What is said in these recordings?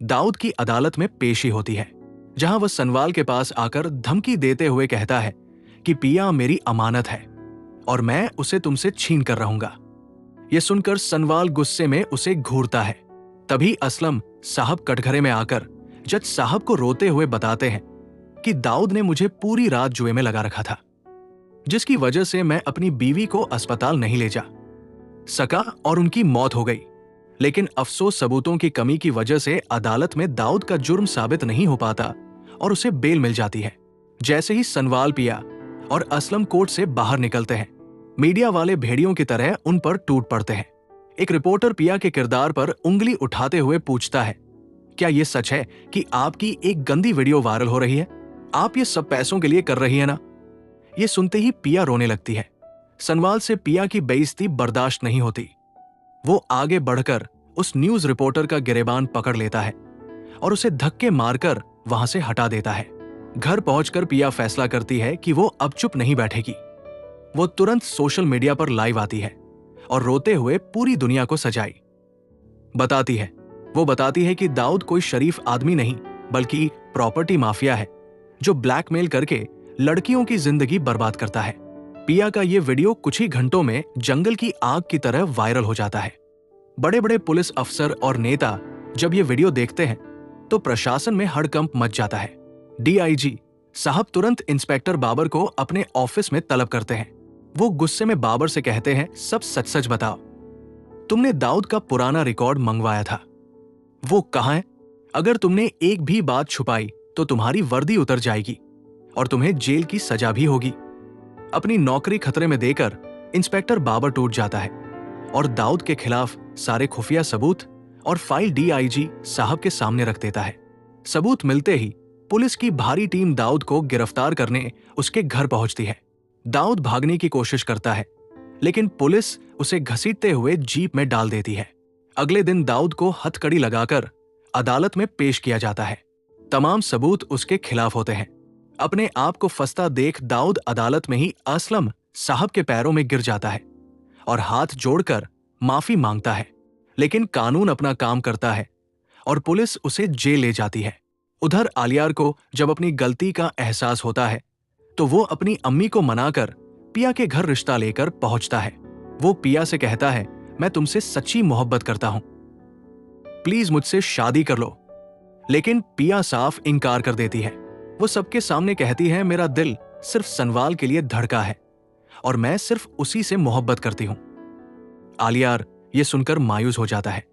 दाऊद की अदालत में पेशी होती है, जहां वह सनवाल के पास आकर धमकी देते हुए कहता है कि पिया मेरी अमानत है और मैं उसे तुमसे छीन कर रहूंगा। यह सुनकर सनवाल गुस्से में उसे घूरता है। तभी असलम साहब कटघरे में आकर जज साहब को रोते हुए बताते हैं कि दाऊद ने मुझे पूरी रात जुए में लगा रखा था, जिसकी वजह से मैं अपनी बीवी को अस्पताल नहीं ले जा सका और उनकी मौत हो गई। लेकिन अफसोस सबूतों की कमी की वजह से अदालत में दाऊद का जुर्म साबित नहीं हो पाता और उसे बेल मिल जाती है। जैसे ही सनवाल, पिया और असलम कोर्ट से बाहर निकलते हैं, मीडिया वाले भेड़ियों की तरह उन पर टूट पड़ते हैं। एक रिपोर्टर पिया के किरदार पर उंगली उठाते हुए पूछता है, क्या यह सच है कि आपकी एक गंदी वीडियो वायरल हो रही है? आप ये सब पैसों के लिए कर रही है ना? ये सुनते ही पिया रोने लगती है। सनवाल से पिया की बेइज्जती बर्दाश्त नहीं होती। वो आगे बढ़कर उस न्यूज रिपोर्टर का गिरेबान पकड़ लेता है और उसे धक्के मारकर वहां से हटा देता है। घर पहुंचकर पिया फैसला करती है कि वो अब चुप नहीं बैठेगी। वो तुरंत सोशल मीडिया पर लाइव आती है और रोते हुए पूरी दुनिया को सजाई बताती है। वो बताती है कि दाऊद कोई शरीफ आदमी नहीं बल्कि प्रॉपर्टी माफिया है जो ब्लैकमेल करके लड़कियों की जिंदगी बर्बाद करता है। पिया का ये वीडियो कुछ ही घंटों में जंगल की आग की तरह वायरल हो जाता है। बड़े बड़े पुलिस अफसर और नेता जब ये वीडियो देखते हैं तो प्रशासन में हड़कंप मच जाता है। डीआईजी साहब तुरंत इंस्पेक्टर बाबर को अपने ऑफिस में तलब करते हैं। वो गुस्से में बाबर से कहते हैं, सब सच सच बताओ, तुमने दाऊद का पुराना रिकॉर्ड मंगवाया था, वो कहां है? अगर तुमने एक भी बात छुपाई तो तुम्हारी वर्दी उतर जाएगी और तुम्हें जेल की सजा भी होगी। अपनी नौकरी खतरे में देकर इंस्पेक्टर बाबर टूट जाता है और दाऊद के खिलाफ सारे खुफिया सबूत और फाइल डीआईजी साहब के सामने रख देता है। सबूत मिलते ही पुलिस की भारी टीम दाऊद को गिरफ्तार करने उसके घर पहुंचती है। दाऊद भागने की कोशिश करता है, लेकिन पुलिस उसे घसीटते हुए जीप में डाल देती है। अगले दिन दाऊद को हथकड़ी लगाकर अदालत में पेश किया जाता है। तमाम सबूत उसके खिलाफ होते हैं। अपने आप को फंसता देख दाऊद अदालत में ही असलम साहब के पैरों में गिर जाता है और हाथ जोड़कर माफी मांगता है। लेकिन कानून अपना काम करता है और पुलिस उसे जेल ले जाती है। उधर आलियार को जब अपनी गलती का एहसास होता है तो वो अपनी अम्मी को मनाकर पिया के घर रिश्ता लेकर पहुंचता है। वो पिया से कहता है, मैं तुमसे सच्ची मोहब्बत करता हूं, प्लीज मुझसे शादी कर लो। लेकिन पिया साफ इनकार कर देती है। वो सबके सामने कहती है, मेरा दिल सिर्फ सनवाल के लिए धड़का है और मैं सिर्फ उसी से मोहब्बत करती हूं। आलियार ये सुनकर मायूस हो जाता है,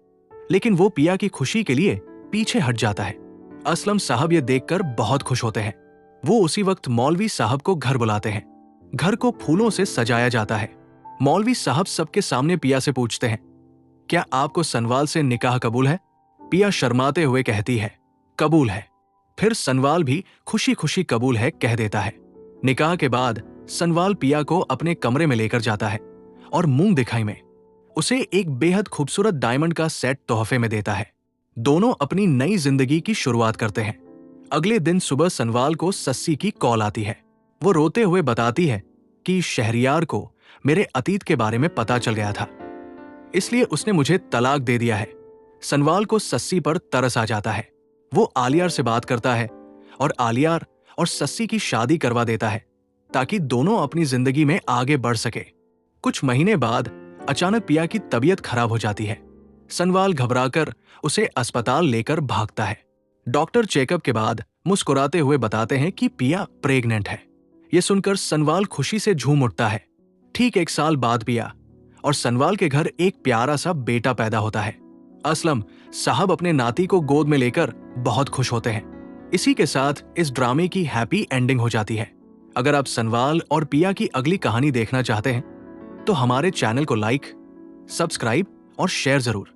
लेकिन वो पिया की खुशी के लिए पीछे हट जाता है। असलम साहब ये देखकर बहुत खुश होते हैं। वो उसी वक्त मौलवी साहब को घर बुलाते हैं। घर को फूलों से सजाया जाता है। मौलवी साहब सबके सामने पिया से पूछते हैं, क्या आपको सनवाल से निकाह कबूल है? पिया शर्माते हुए कहती है, कबूल है। फिर सनवाल भी खुशी खुशी कबूल है कह देता है। निकाह के बाद सनवाल पिया को अपने कमरे में लेकर जाता है और मूंग दिखाई में उसे एक बेहद खूबसूरत डायमंड का सेट तोहफे में देता है। दोनों अपनी नई जिंदगी की शुरुआत करते हैं। अगले दिन सुबह सनवाल को सस्सी की कॉल आती है। वो रोते हुए बताती है कि शहरियार को मेरे अतीत के बारे में पता चल गया था, इसलिए उसने मुझे तलाक दे दिया है। सनवाल को सस्सी पर तरस आ जाता है। वो आलियार से बात करता है और आलियार और सस्सी की शादी करवा देता है ताकि दोनों अपनी जिंदगी में आगे बढ़ सके। कुछ महीने बाद अचानक पिया की तबीयत खराब हो जाती है। सनवाल घबराकर उसे अस्पताल लेकर भागता है। डॉक्टर चेकअप के बाद मुस्कुराते हुए बताते हैं कि पिया प्रेग्नेंट है। यह सुनकर सनवाल खुशी से झूम उठता है। ठीक 1 साल बाद पिया और सनवाल के घर एक प्यारा सा बेटा पैदा होता है। असलम साहब अपने नाती को गोद में लेकर बहुत खुश होते हैं। इसी के साथ इस ड्रामे की हैप्पी एंडिंग हो जाती है। अगर आप सनवाल और पिया की अगली कहानी देखना चाहते हैं तो हमारे चैनल को लाइक, सब्सक्राइब और शेयर जरूर।